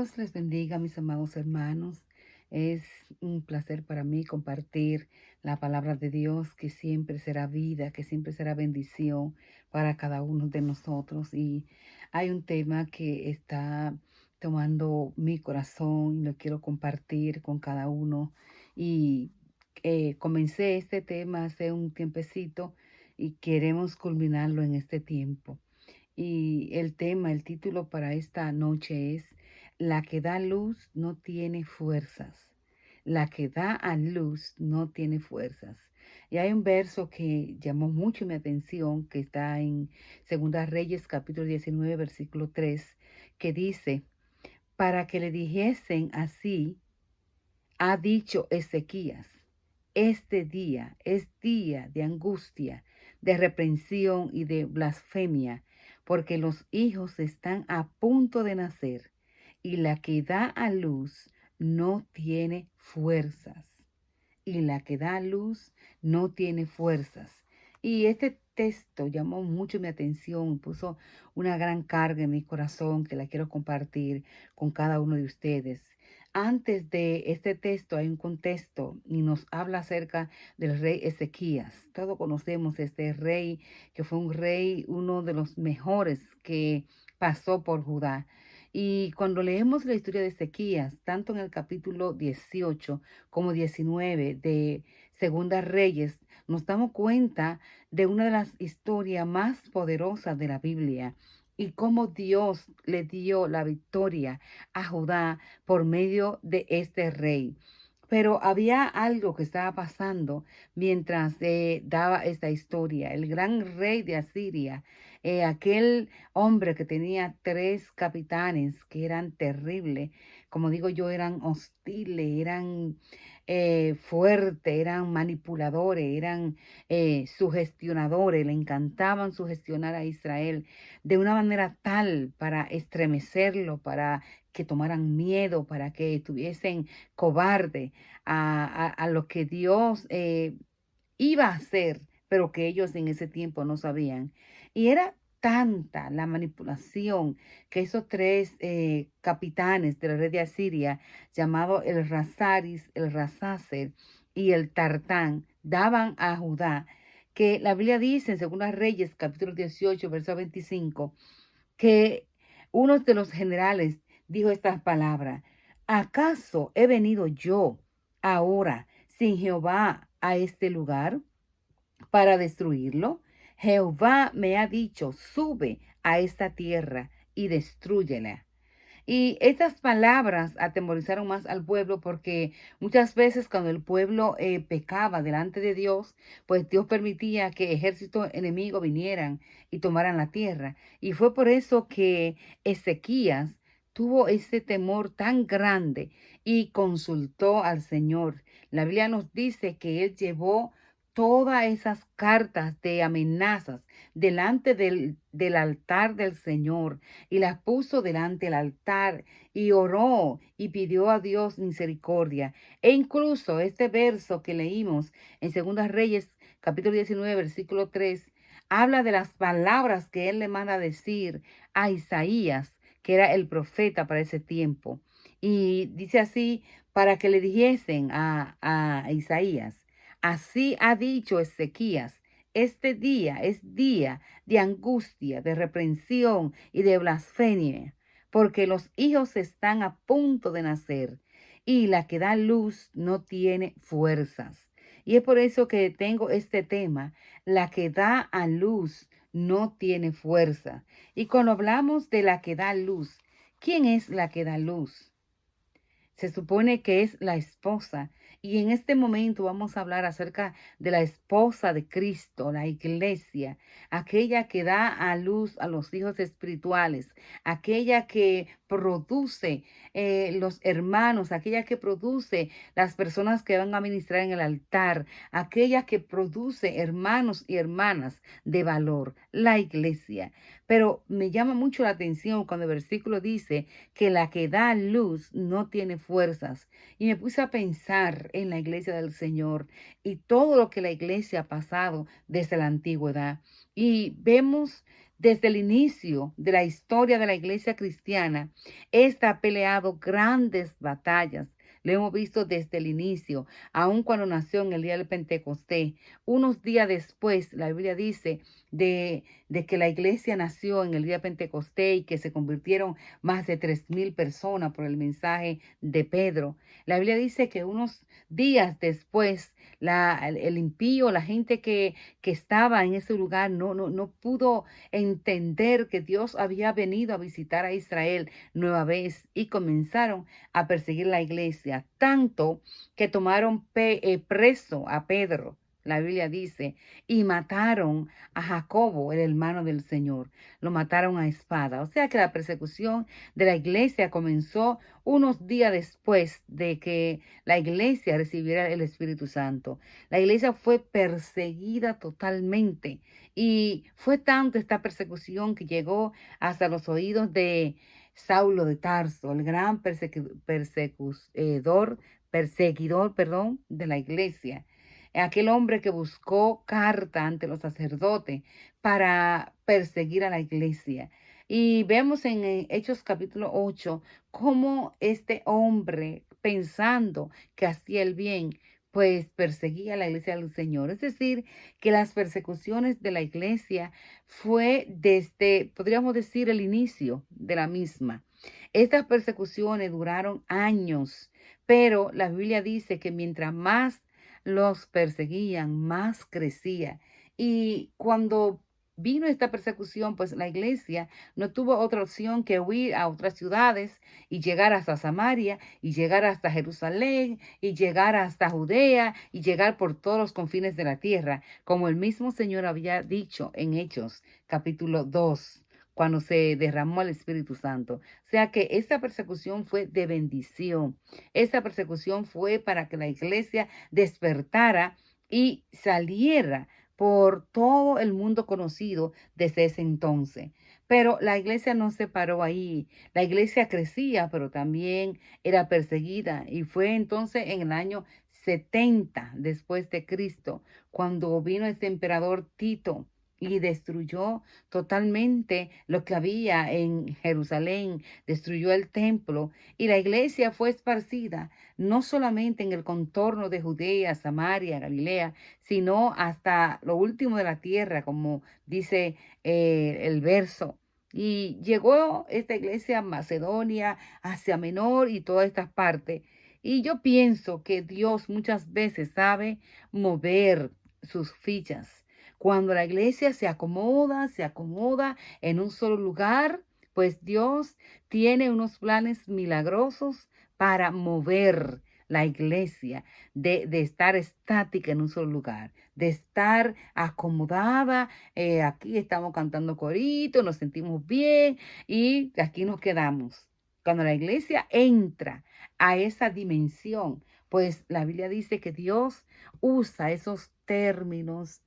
Dios les bendiga, mis amados hermanos. Es un placer para mí compartir la palabra de Dios, que siempre será vida, que siempre será bendición para cada uno de nosotros. Y hay un tema que está tomando mi corazón y lo quiero compartir con cada uno. Y comencé este tema hace un tiempecito y queremos culminarlo en este tiempo. Y el tema, el título para esta noche es: La que da luz no tiene fuerzas. La que da a luz no tiene fuerzas. Y hay un verso que llamó mucho mi atención, que está en Segunda Reyes, capítulo 19, versículo 3, que dice: Para que le dijesen así, ha dicho Ezequías, este día es día de angustia, de reprensión y de blasfemia, porque los hijos están a punto de nacer y la que da a luz no tiene fuerzas. Y la que da a luz no tiene fuerzas. Y este texto llamó mucho mi atención, puso una gran carga en mi corazón que la quiero compartir con cada uno de ustedes. Antes de este texto hay un contexto y nos habla acerca del rey Ezequías. Todos conocemos este rey, que fue un rey, uno de los mejores que pasó por Judá. Y cuando leemos la historia de Ezequías, tanto en el capítulo 18 como 19 de Segunda Reyes, nos damos cuenta de una de las historias más poderosas de la Biblia y cómo Dios le dio la victoria a Judá por medio de este rey. Pero había algo que estaba pasando mientras daba esta historia. El gran rey de Asiria, aquel hombre que tenía tres capitanes que eran terribles, como digo yo, eran hostiles, eran fuertes, eran manipuladores, eran sugestionadores, le encantaban sugestionar a Israel de una manera tal para estremecerlo, para que tomaran miedo, para que tuviesen cobarde a lo que Dios iba a hacer, pero que ellos en ese tiempo no sabían. Y era tanta la manipulación que esos tres capitanes de la red de Asiria, llamado el Rasaris, el Rasaser y el Tartán, daban a Judá, que la Biblia dice en 2 Reyes, capítulo 18, verso 25, que uno de los generales dijo estas palabras: ¿acaso he venido yo ahora sin Jehová a este lugar para destruirlo? Jehová me ha dicho: sube a esta tierra y destrúyela. Y estas palabras atemorizaron más al pueblo, porque muchas veces cuando el pueblo pecaba delante de Dios, pues Dios permitía que ejércitos enemigos vinieran y tomaran la tierra. Y fue por eso que Ezequías tuvo ese temor tan grande y consultó al Señor. La Biblia nos dice que él llevó todas esas cartas de amenazas delante del altar del Señor y las puso delante del altar y oró y pidió a Dios misericordia. E incluso este verso que leímos en Segunda Reyes, capítulo 19, versículo 3, habla de las palabras que él le manda decir a Isaías, que era el profeta para ese tiempo. Y dice así, para que le dijesen a Isaías: así ha dicho Ezequías, este día es día de angustia, de reprensión y de blasfemia, porque los hijos están a punto de nacer y la que da luz no tiene fuerzas. Y es por eso que tengo este tema: la que da a luz no tiene fuerza. Y cuando hablamos de la que da luz, ¿quién es la que da luz? Se supone que es la esposa. Y en este momento vamos a hablar acerca de la esposa de Cristo, la iglesia, aquella que da a luz a los hijos espirituales, aquella que produce los hermanos, aquella que produce las personas que van a ministrar en el altar, aquella que produce hermanos y hermanas de valor, la iglesia. Pero me llama mucho la atención cuando el versículo dice que la que da luz no tiene fuerzas. Y me puse a pensar en la iglesia del Señor y todo lo que la iglesia ha pasado desde la antigüedad. Y vemos desde el inicio de la historia de la iglesia cristiana, esta ha peleado grandes batallas. Lo hemos visto desde el inicio, aun cuando nació en el día del Pentecostés. Unos días después, la Biblia dice de que la iglesia nació en el día de Pentecostés y que se convirtieron más de 3,000 personas por el mensaje de Pedro. La Biblia dice que unos días después, el impío, la gente que estaba en ese lugar, no pudo entender que Dios había venido a visitar a Israel nueva vez y comenzaron a perseguir la iglesia, tanto que tomaron preso a Pedro. La Biblia dice, y mataron a Jacobo, el hermano del Señor. Lo mataron a espada. O sea que la persecución de la iglesia comenzó unos días después de que la iglesia recibiera el Espíritu Santo. La iglesia fue perseguida totalmente y fue tanto esta persecución que llegó hasta los oídos de Saulo de Tarso, el gran perseguidor, perdón, de la iglesia. Aquel hombre que buscó carta ante los sacerdotes para perseguir a la iglesia. Y vemos en Hechos capítulo 8 cómo este hombre, pensando que hacía el bien, pues perseguía a la iglesia del Señor. Es decir, que las persecuciones de la iglesia fue desde, podríamos decir, el inicio de la misma. Estas persecuciones duraron años, pero la Biblia dice que mientras más los perseguían, más crecía. Y cuando vino esta persecución, pues la iglesia no tuvo otra opción que huir a otras ciudades y llegar hasta Samaria y llegar hasta Jerusalén y llegar hasta Judea y llegar por todos los confines de la tierra, como el mismo Señor había dicho en Hechos capítulo 2 cuando se derramó el Espíritu Santo. O sea que esta persecución fue de bendición. Esta persecución fue para que la iglesia despertara y saliera por todo el mundo conocido desde ese entonces. Pero la iglesia no se paró ahí. La iglesia crecía, pero también era perseguida. Y fue entonces en el año 70 después de Cristo, cuando vino este emperador Tito y destruyó totalmente lo que había en Jerusalén, destruyó el templo y la iglesia fue esparcida no solamente en el contorno de Judea, Samaria, Galilea, sino hasta lo último de la tierra, como dice el verso. Y llegó esta iglesia a Macedonia, Asia Menor y todas estas partes. Y yo pienso que Dios muchas veces sabe mover sus fichas. Cuando la iglesia se acomoda en un solo lugar, pues Dios tiene unos planes milagrosos para mover la iglesia de estar estática en un solo lugar, de estar acomodada. Aquí estamos cantando corito, nos sentimos bien y aquí nos quedamos. Cuando la iglesia entra a esa dimensión, pues la Biblia dice que Dios usa esos términos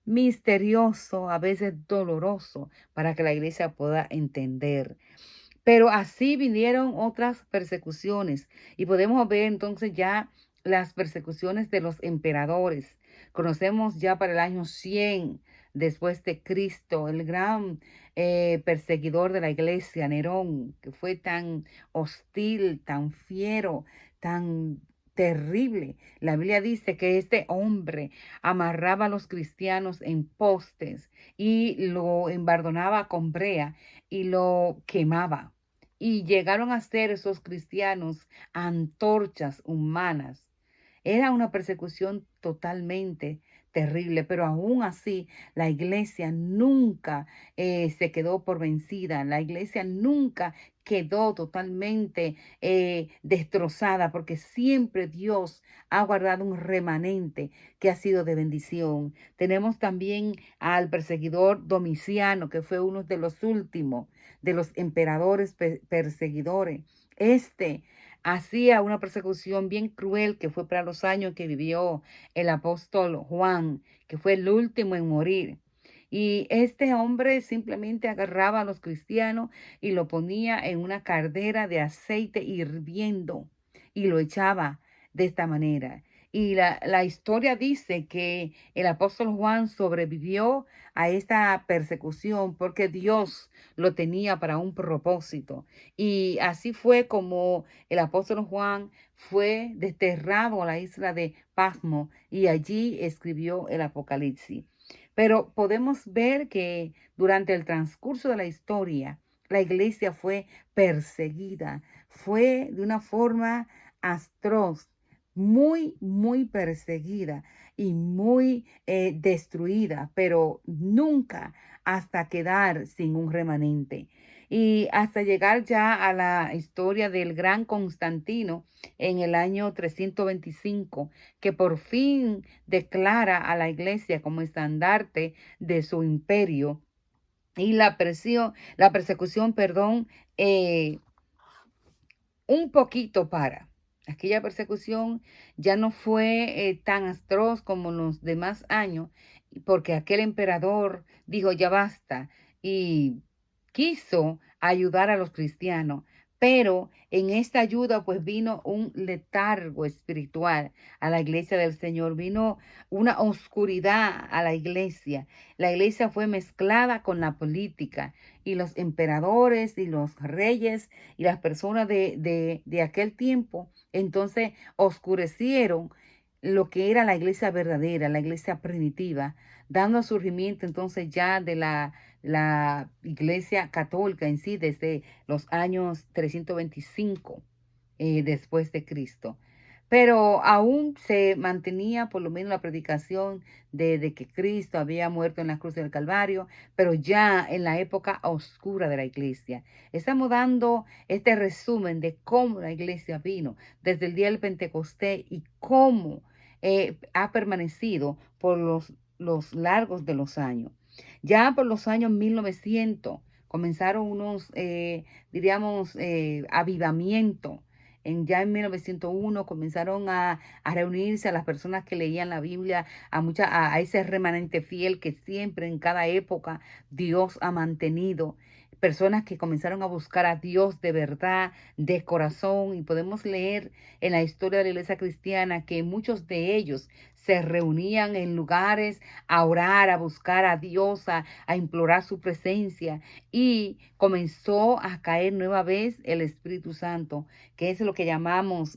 misterioso, a veces doloroso, para que la iglesia pueda entender. Pero así vinieron otras persecuciones y podemos ver entonces ya las persecuciones de los emperadores. Conocemos ya para el año 100 después de Cristo, el gran perseguidor de la iglesia, Nerón, que fue tan hostil, tan fiero, tan terrible. La Biblia dice que este hombre amarraba a los cristianos en postes y lo embardonaba con brea y lo quemaba. Y llegaron a ser esos cristianos antorchas humanas. Era una persecución totalmente terrible, pero aún así la iglesia nunca se quedó por vencida. La iglesia nunca quedó totalmente destrozada, porque siempre Dios ha guardado un remanente que ha sido de bendición. Tenemos también al perseguidor Domiciano, que fue uno de los últimos de los emperadores perseguidores. Este hacía una persecución bien cruel que fue para los años que vivió el apóstol Juan, que fue el último en morir. Y este hombre simplemente agarraba a los cristianos y lo ponía en una caldera de aceite hirviendo y lo echaba de esta manera. Y la historia dice que el apóstol Juan sobrevivió a esta persecución porque Dios lo tenía para un propósito. Y así fue como el apóstol Juan fue desterrado a la isla de Pasmo y allí escribió el Apocalipsis. Pero podemos ver que durante el transcurso de la historia, la iglesia fue perseguida, fue de una forma atroz, muy, muy perseguida y muy destruida, pero nunca hasta quedar sin un remanente. Y hasta llegar ya a la historia del gran Constantino en el año 325, que por fin declara a la iglesia como estandarte de su imperio. Y la persecución, perdón, eh, un poquito para. Aquella persecución ya no fue tan atroz como los demás años, porque aquel emperador dijo ya basta y quiso ayudar a los cristianos. Pero en esta ayuda pues vino un letargo espiritual a la iglesia del Señor, vino una oscuridad a la iglesia. La iglesia fue mezclada con la política y los emperadores y los reyes y las personas de aquel tiempo, entonces oscurecieron lo que era la iglesia verdadera, la iglesia primitiva, dando surgimiento entonces ya de la iglesia católica en sí desde los años 325 después de Cristo. Pero aún se mantenía por lo menos la predicación de que Cristo había muerto en la cruz del Calvario, pero ya en la época oscura de la iglesia. Estamos dando este resumen de cómo la iglesia vino desde el día del Pentecostés y cómo ha permanecido por los largos de los años. Ya por los años 1900 comenzaron unos, diríamos, avivamientos. Ya en 1901 comenzaron a reunirse a las personas que leían la Biblia, a ese remanente fiel que siempre en cada época Dios ha mantenido. Personas que comenzaron a buscar a Dios de verdad, de corazón. Y podemos leer en la historia de la iglesia cristiana que muchos de ellos se reunían en lugares a orar, a buscar a Dios, a implorar su presencia. Y comenzó a caer nueva vez el Espíritu Santo, que es lo que llamamos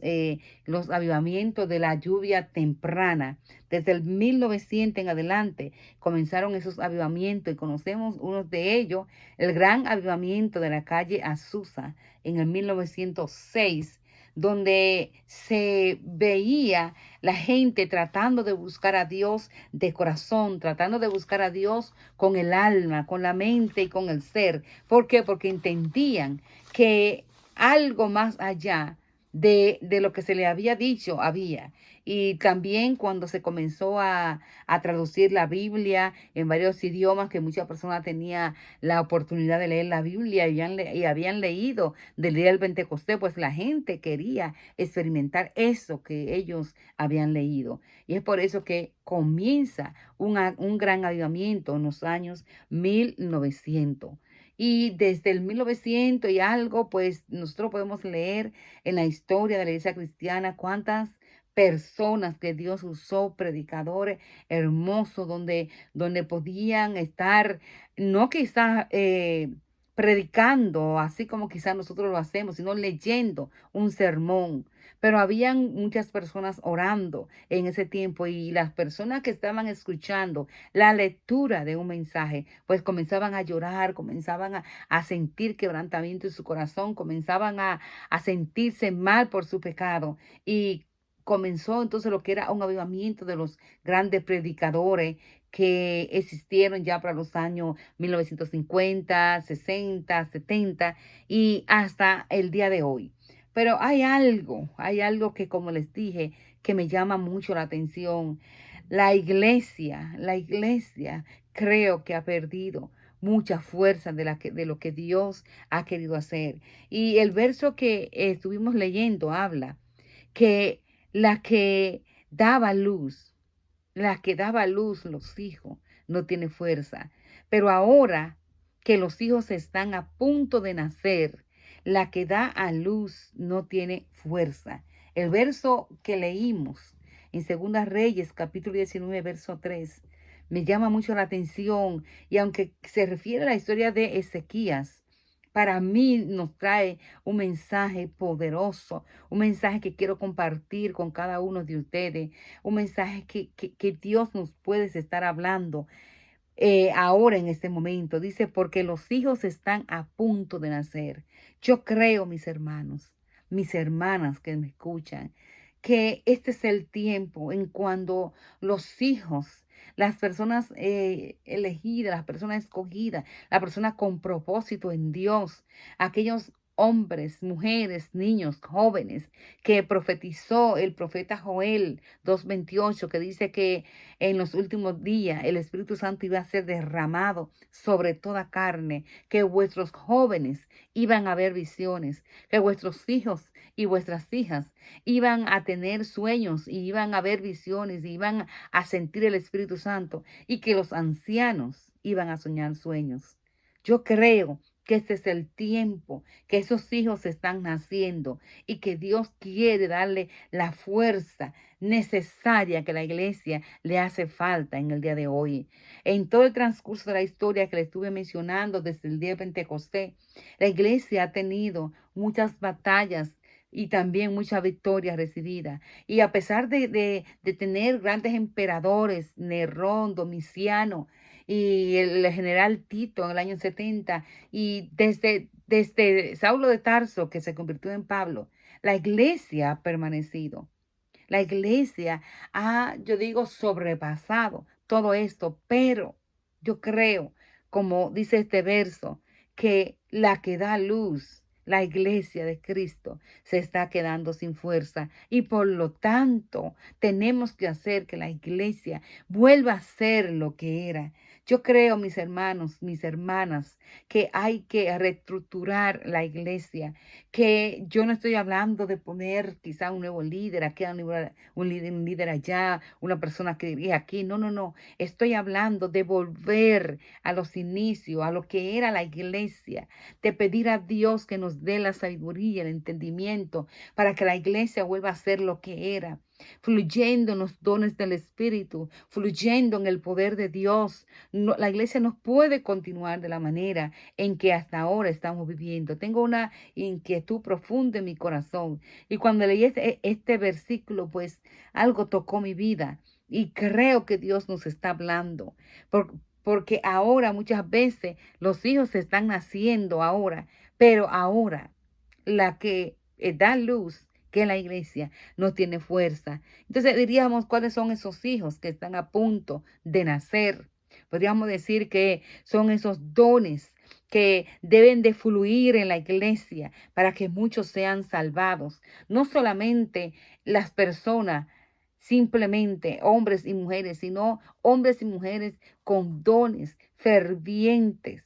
los avivamientos de la lluvia temprana. Desde el 1900 en adelante comenzaron esos avivamientos y conocemos unos de ellos, el gran avivamiento de la calle Azusa en el 1906, donde se veía la gente tratando de buscar a Dios de corazón, tratando de buscar a Dios con el alma, con la mente y con el ser. ¿Por qué? Porque entendían que algo más allá de lo que se le había dicho había. Y también cuando se comenzó a traducir la Biblia en varios idiomas, que muchas personas tenían la oportunidad de leer la Biblia y habían leído del día del Pentecostés, pues la gente quería experimentar eso que ellos habían leído. Y es por eso que comienza un gran avivamiento en los años 1900. Y desde el 1900 y algo, pues nosotros podemos leer en la historia de la iglesia cristiana cuántas personas que Dios usó, predicadores hermosos, donde podían estar, no quizás predicando, así como quizás nosotros lo hacemos, sino leyendo un sermón. Pero habían muchas personas orando en ese tiempo y las personas que estaban escuchando la lectura de un mensaje, pues comenzaban a llorar, comenzaban a sentir quebrantamiento en su corazón, comenzaban a sentirse mal por su pecado y comenzó entonces lo que era un avivamiento de los grandes predicadores que existieron ya para los años 1950, 60, 70 y hasta el día de hoy. Pero hay algo que, como les dije, que me llama mucho la atención. La iglesia creo que ha perdido mucha fuerza de lo que Dios ha querido hacer. Y el verso que estuvimos leyendo habla que la que daba luz, la que daba luz los hijos, no tiene fuerza. Pero ahora que los hijos están a punto de nacer, la que da a luz no tiene fuerza. El verso que leímos en Segunda Reyes, capítulo 19, verso 3, me llama mucho la atención. Y aunque se refiere a la historia de Ezequías, para mí nos trae un mensaje poderoso, un mensaje que quiero compartir con cada uno de ustedes, un mensaje que Dios nos puede estar hablando ahora en este momento. Dice, porque los hijos están a punto de nacer. Yo creo, mis hermanos, mis hermanas que me escuchan, que este es el tiempo en cuando los hijos, las personas elegidas, las personas escogidas, las personas con propósito en Dios, aquellos hombres, mujeres, niños, jóvenes, que profetizó el profeta Joel 2:28, que dice que en los últimos días el Espíritu Santo iba a ser derramado sobre toda carne, que vuestros jóvenes iban a ver visiones, que vuestros hijos y vuestras hijas iban a tener sueños y iban a ver visiones y iban a sentir el Espíritu Santo y que los ancianos iban a soñar sueños. Yo creo que este es el tiempo, que esos hijos están naciendo y que Dios quiere darle la fuerza necesaria que la iglesia le hace falta en el día de hoy. En todo el transcurso de la historia que le estuve mencionando desde el día de Pentecostés, la iglesia ha tenido muchas batallas y también muchas victorias recibidas. Y a pesar de tener grandes emperadores, Nerón, Domiciano y el general Tito en el año 70, y desde Saulo de Tarso, que se convirtió en Pablo, la iglesia ha permanecido. La iglesia ha, yo digo, sobrepasado todo esto, pero yo creo, como dice este verso, que la que da luz, la iglesia de Cristo, se está quedando sin fuerza y por lo tanto tenemos que hacer que la iglesia vuelva a ser lo que era. Yo creo, mis hermanos, mis hermanas, que hay que reestructurar la iglesia, que yo no estoy hablando de poner quizá un nuevo líder aquí, un líder allá, una persona que dirige aquí. No, no, no. Estoy hablando de volver a los inicios, a lo que era la iglesia, de pedir a Dios que nos dé la sabiduría, el entendimiento, para que la iglesia vuelva a ser lo que era, fluyendo en los dones del Espíritu, fluyendo en el poder de Dios. La iglesia no puede continuar de la manera en que hasta ahora estamos viviendo. Tengo una inquietud profunda en mi corazón. Y cuando leí este versículo, pues algo tocó mi vida. Y creo que Dios nos está hablando. Porque ahora muchas veces los hijos están naciendo ahora, pero ahora la que da luz, que es la iglesia, no tiene fuerza. Entonces diríamos, ¿cuáles son esos hijos que están a punto de nacer? Podríamos decir que son esos dones que deben de fluir en la iglesia para que muchos sean salvados. No solamente las personas, simplemente hombres y mujeres, sino hombres y mujeres con dones fervientes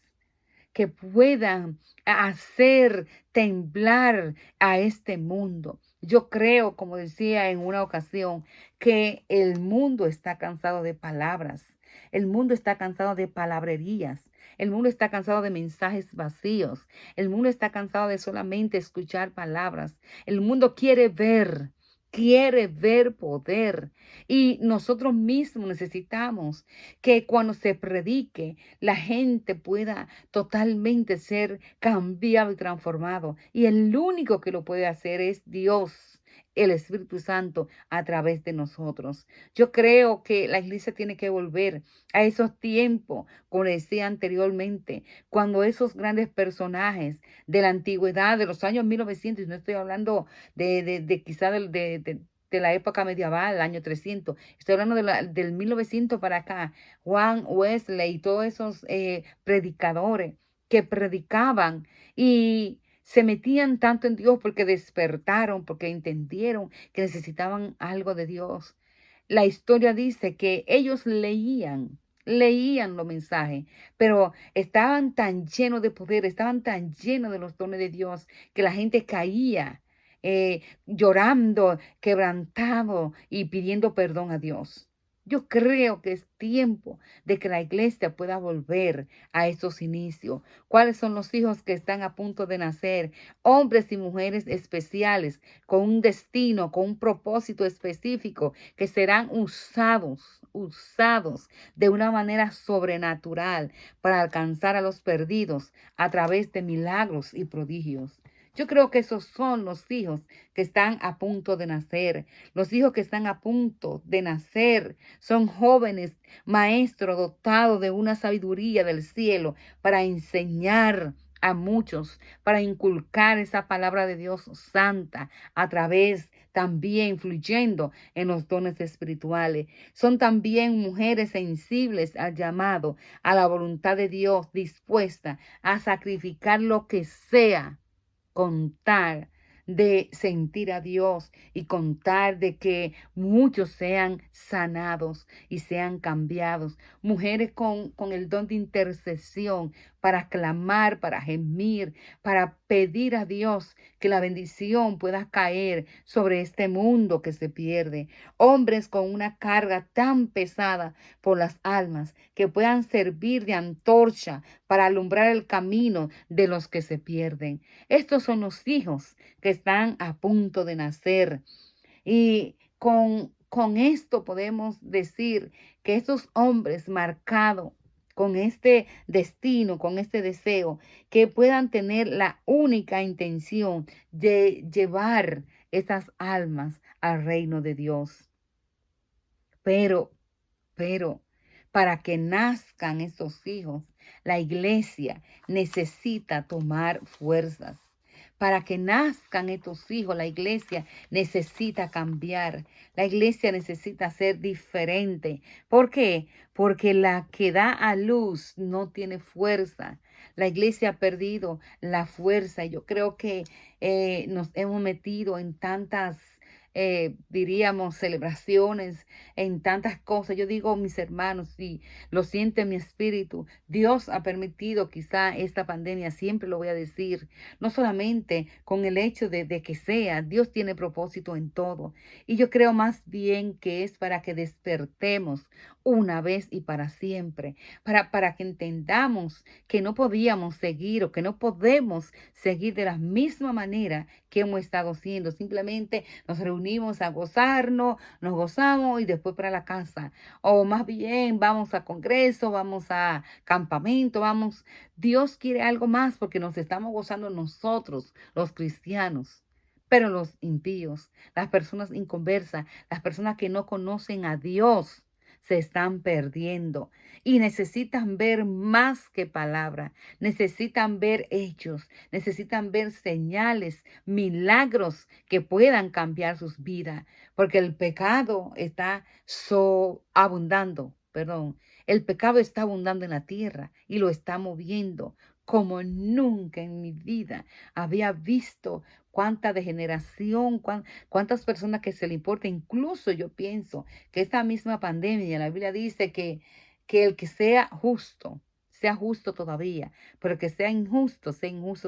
que puedan hacer temblar a este mundo. Yo creo, como decía en una ocasión, que el mundo está cansado de palabras. El mundo está cansado de palabrerías. El mundo está cansado de mensajes vacíos. El mundo está cansado de solamente escuchar palabras. El mundo quiere ver poder. Y nosotros mismos necesitamos que cuando se predique, la gente pueda totalmente ser cambiado y transformado. Y el único que lo puede hacer es Dios, el Espíritu Santo, a través de nosotros. Yo creo que la iglesia tiene que volver a esos tiempos, como decía anteriormente, cuando esos grandes personajes de la antigüedad, de los años 1900, y no estoy hablando de quizá de la época medieval, el año 300, estoy hablando del 1900 para acá, Juan Wesley y todos esos predicadores que predicaban y se metían tanto en Dios porque despertaron, porque entendieron que necesitaban algo de Dios. La historia dice que ellos leían los mensajes, pero estaban tan llenos de poder, estaban tan llenos de los dones de Dios, que la gente caía llorando, quebrantado y pidiendo perdón a Dios. Yo creo que es tiempo de que la iglesia pueda volver a esos inicios. ¿Cuáles son los hijos que están a punto de nacer? Hombres y mujeres especiales, con un destino, con un propósito específico, que serán usados de una manera sobrenatural para alcanzar a los perdidos a través de milagros y prodigios. Yo creo que esos son los hijos que están a punto de nacer. Los hijos que están a punto de nacer son jóvenes maestros dotados de una sabiduría del cielo para enseñar a muchos, para inculcar esa palabra de Dios santa a través también influyendo en los dones espirituales. Son también mujeres sensibles al llamado, a la voluntad de Dios, dispuesta a sacrificar lo que sea, contar de sentir a Dios y contar de que muchos sean sanados y sean cambiados. Mujeres con el don de intercesión para clamar, para gemir, para pedir a Dios que la bendición pueda caer sobre este mundo que se pierde. Hombres con una carga tan pesada por las almas que puedan servir de antorcha para alumbrar el camino de los que se pierden. Estos son los hijos que están a punto de nacer. Y con esto podemos decir que estos hombres marcados con este destino, con este deseo, que puedan tener la única intención de llevar esas almas al reino de Dios. Pero, pero, para que nazcan estos hijos, la iglesia necesita tomar fuerzas. Para que nazcan estos hijos, la iglesia necesita cambiar. La iglesia necesita ser diferente. ¿Por qué? Porque la que da a luz no tiene fuerza. La iglesia ha perdido la fuerza. Yo creo que nos hemos metido en tantas diríamos, celebraciones, en tantas cosas. Yo digo, mis hermanos, sí, lo siento en mi espíritu. Dios ha permitido quizá esta pandemia, siempre lo voy a decir, no solamente con el hecho de que sea, Dios tiene propósito en todo. Y yo creo más bien que es para que despertemos una vez y para siempre, para que entendamos que no podíamos seguir o que no podemos seguir de la misma manera que hemos estado haciendo. Simplemente nos reunimos a gozarnos, nos gozamos y después para la casa. O más bien vamos a congreso, vamos a campamento, vamos. Dios quiere algo más porque nos estamos gozando nosotros, los cristianos. Pero los impíos, las personas inconversas, las personas que no conocen a Dios, se están perdiendo y necesitan ver más que palabra, necesitan ver hechos, necesitan ver señales, milagros que puedan cambiar sus vidas, porque el pecado está abundando, perdón, el pecado está abundando en la tierra y lo está moviendo como nunca en mi vida había visto cuánta degeneración, cuántas personas que se le importa. Incluso yo pienso que esta misma pandemia, la Biblia dice que el que sea justo todavía, pero el que sea injusto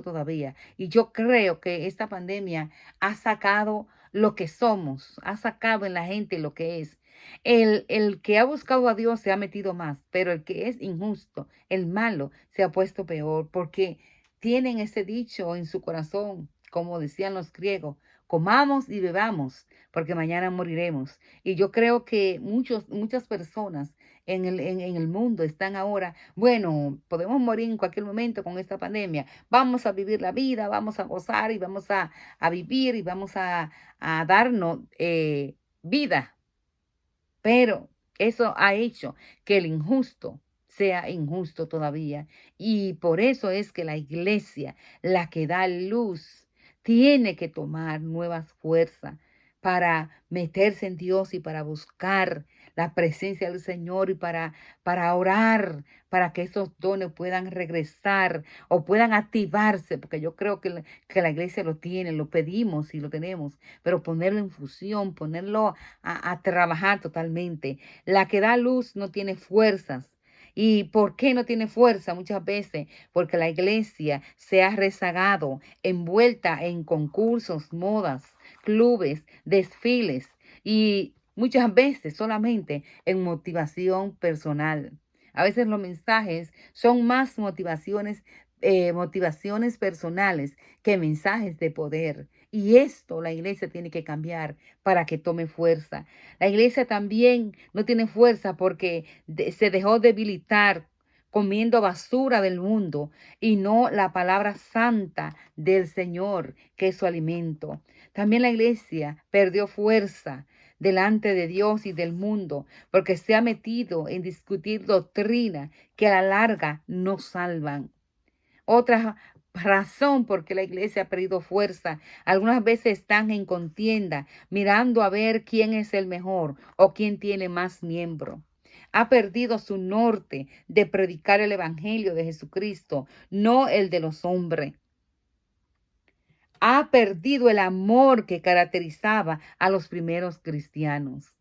todavía. Y yo creo que esta pandemia ha sacado lo que somos, ha sacado en la gente lo que es. El que ha buscado a Dios se ha metido más, pero el que es injusto, el malo, se ha puesto peor porque tienen ese dicho en su corazón, como decían los griegos, comamos y bebamos, porque mañana moriremos. Y yo creo que muchas personas en el mundo están ahora, bueno, podemos morir en cualquier momento con esta pandemia. Vamos a vivir la vida, vamos a gozar y vamos a vivir y vamos a darnos vida. Pero eso ha hecho que el injusto sea injusto todavía. Y por eso es que la iglesia, la que da luz, tiene que tomar nuevas fuerzas para meterse en Dios y para buscar la presencia del Señor y para orar, para que esos dones puedan regresar o puedan activarse, porque yo creo que la iglesia lo tiene, lo pedimos y lo tenemos, pero ponerlo en fusión, ponerlo a trabajar totalmente. La que da luz no tiene fuerzas. ¿Y por qué no tiene fuerza? Muchas veces porque la iglesia se ha rezagado, envuelta en concursos, modas, clubes, desfiles. Y muchas veces solamente en motivación personal. A veces los mensajes son más motivaciones personales que mensajes de poder. Y esto la iglesia tiene que cambiar para que tome fuerza. La iglesia también no tiene fuerza porque se dejó debilitar comiendo basura del mundo y no la palabra santa del Señor, que es su alimento. También la iglesia perdió fuerza delante de Dios y del mundo, porque se ha metido en discutir doctrina que a la larga no salvan. Otra razón por qué la iglesia ha perdido fuerza, algunas veces están en contienda, mirando a ver quién es el mejor o quién tiene más miembros. Ha perdido su norte de predicar el evangelio de Jesucristo, no el de los hombres. Ha perdido el amor que caracterizaba a los primeros cristianos.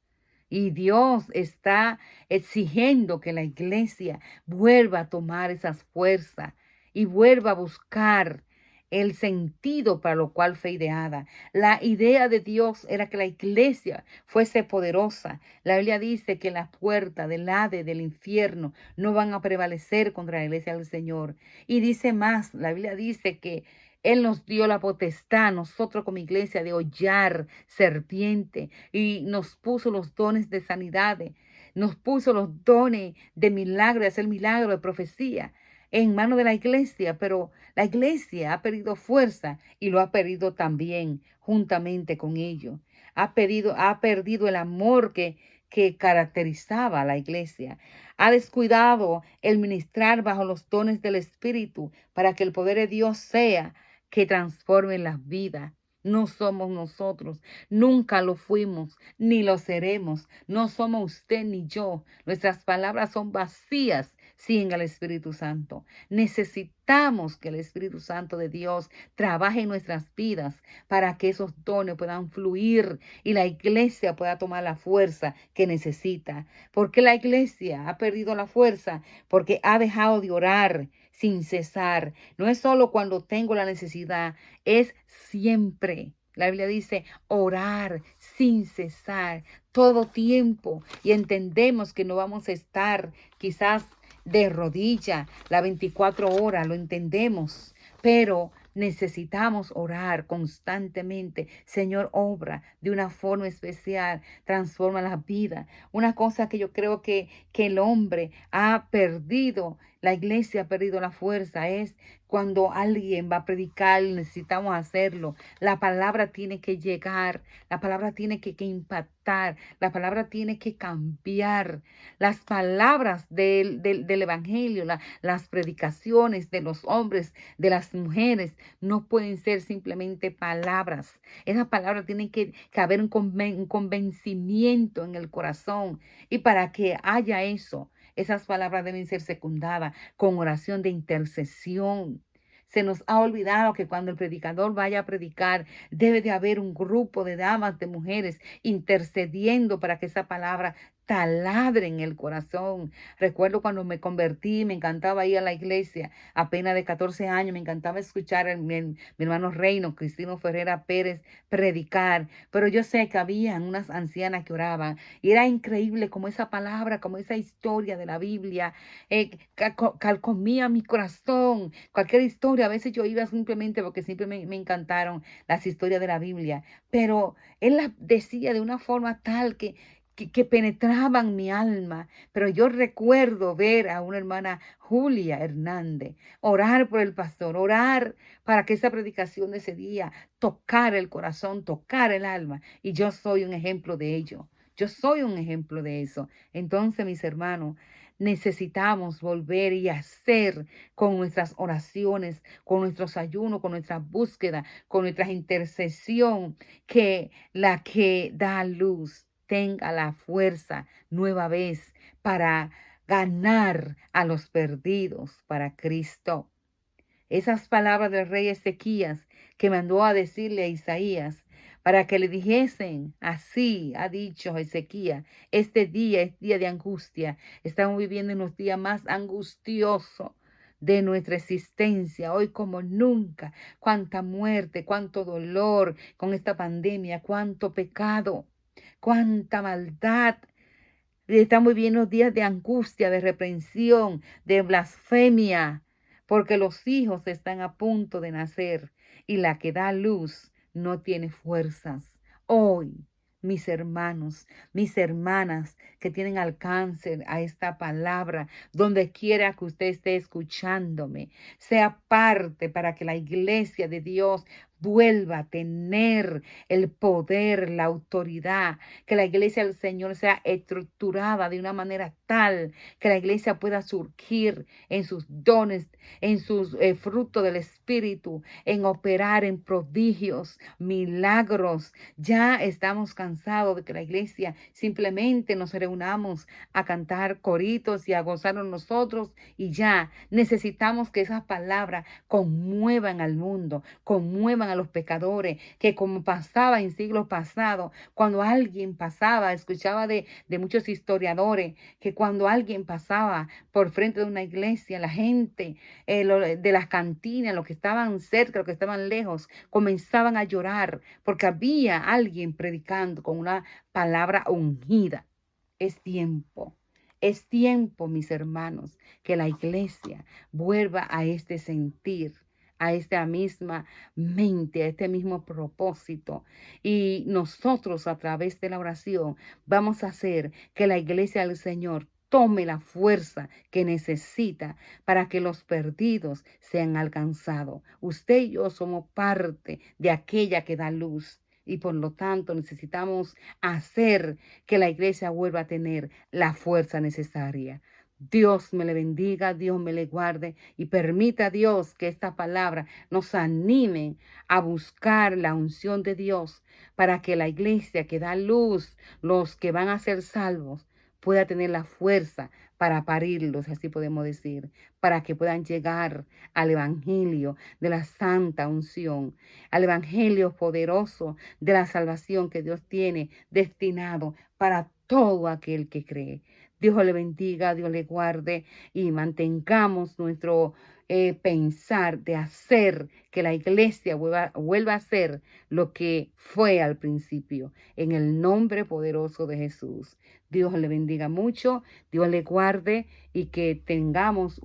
Y Dios está exigiendo que la iglesia vuelva a tomar esas fuerzas y vuelva a buscar el sentido para lo cual fue ideada. La idea de Dios era que la iglesia fuese poderosa. La Biblia dice que las puertas del Hades, del infierno, no van a prevalecer contra la iglesia del Señor. Y dice más, la Biblia dice que Él nos dio la potestad, a nosotros como iglesia, de hollar serpiente y nos puso los dones de sanidades, nos puso los dones de milagro, de hacer milagro, de profecía en manos de la iglesia, pero la iglesia ha perdido fuerza y lo ha perdido también juntamente con ello. Ha perdido el amor que caracterizaba a la iglesia. Ha descuidado el ministrar bajo los dones del Espíritu para que el poder de Dios sea que transforme las vidas. No somos nosotros, nunca lo fuimos, ni lo seremos. No somos usted ni yo. Nuestras palabras son vacías sin el Espíritu Santo. Necesitamos que el Espíritu Santo de Dios trabaje en nuestras vidas para que esos dones puedan fluir y la iglesia pueda tomar la fuerza que necesita. Porque la iglesia ha perdido la fuerza porque ha dejado de orar sin cesar. No es solo cuando tengo la necesidad, es siempre. La Biblia dice orar sin cesar todo tiempo y entendemos que no vamos a estar quizás de rodilla las 24 horas, lo entendemos, pero necesitamos orar constantemente. Señor, obra de una forma especial, transforma la vida. Una cosa que yo creo que el hombre ha perdido, la iglesia ha perdido la fuerza, es cuando alguien va a predicar, necesitamos hacerlo. La palabra tiene que llegar, la palabra tiene que impactar, la palabra tiene que cambiar. Las palabras del Evangelio, las predicaciones de los hombres, de las mujeres, no pueden ser simplemente palabras. Esas palabras tienen que haber un convencimiento en el corazón. Y para que haya eso, esas palabras deben ser secundadas con oración de intercesión. Se nos ha olvidado que cuando el predicador vaya a predicar, debe de haber un grupo de damas, de mujeres, intercediendo para que esa palabra taladre en el corazón. Recuerdo cuando me convertí, me encantaba ir a la iglesia, apenas de 14 años, me encantaba escuchar a mi hermano Reino, Cristino Ferreira Pérez, predicar, pero yo sé que había unas ancianas que oraban y era increíble como esa palabra, como esa historia de la Biblia calcomía mi corazón. Cualquier historia, a veces yo iba simplemente porque siempre me encantaron las historias de la Biblia, pero él las decía de una forma tal que penetraban mi alma. Pero yo recuerdo ver a una hermana Julia Hernández orar por el pastor, orar para que esa predicación de ese día tocara el corazón, tocara el alma. Y yo soy un ejemplo de ello. Yo soy un ejemplo de eso. Entonces, mis hermanos, necesitamos volver y hacer con nuestras oraciones, con nuestros ayunos, con nuestra búsqueda, con nuestra intercesión, que la que da luz tenga la fuerza nueva vez para ganar a los perdidos para Cristo. Esas palabras del rey Ezequías que mandó a decirle a Isaías para que le dijesen, así ha dicho Ezequías, este día es día de angustia. Estamos viviendo en los días más angustiosos de nuestra existencia, hoy como nunca. Cuánta muerte, cuánto dolor con esta pandemia, cuánto pecado. cuánta maldad. Estamos viviendo días de angustia, de reprensión, de blasfemia, porque los hijos están a punto de nacer y la que da luz no tiene fuerzas. Hoy, mis hermanos, mis hermanas que tienen alcance a esta palabra, donde quiera que usted esté escuchándome, sea parte para que la iglesia de Dios vuelva a tener el poder, la autoridad, que la iglesia del Señor sea estructurada de una manera tal que la iglesia pueda surgir en sus dones, en sus frutos del Espíritu, en operar en prodigios, milagros. Ya estamos cansados de que la iglesia simplemente nos reunamos a cantar coritos y a gozarnos nosotros y ya. Necesitamos que esas palabras conmuevan al mundo, conmuevan a los pecadores, que como pasaba en siglos pasados, cuando alguien pasaba, escuchaba de muchos historiadores, que cuando alguien pasaba por frente de una iglesia, la gente de las cantinas, los que estaban cerca, los que estaban lejos, comenzaban a llorar porque había alguien predicando con una palabra ungida. Es tiempo, mis hermanos, que la iglesia vuelva a este sentir, a esta misma mente, a este mismo propósito. Y nosotros a través de la oración vamos a hacer que la iglesia del Señor tome la fuerza que necesita para que los perdidos sean alcanzados. Usted y yo somos parte de aquella que da luz. Y por lo tanto necesitamos hacer que la iglesia vuelva a tener la fuerza necesaria. Dios me le bendiga, Dios me le guarde y permita a Dios que esta palabra nos anime a buscar la unción de Dios para que la iglesia que da luz, los que van a ser salvos, pueda tener la fuerza para parirlos, así podemos decir, para que puedan llegar al evangelio de la santa unción, al evangelio poderoso de la salvación que Dios tiene destinado para todo aquel que cree. Dios le bendiga, Dios le guarde y mantengamos nuestro pensar de hacer que la iglesia vuelva a ser lo que fue al principio, en el nombre poderoso de Jesús. Dios le bendiga mucho, Dios le guarde y que tengamos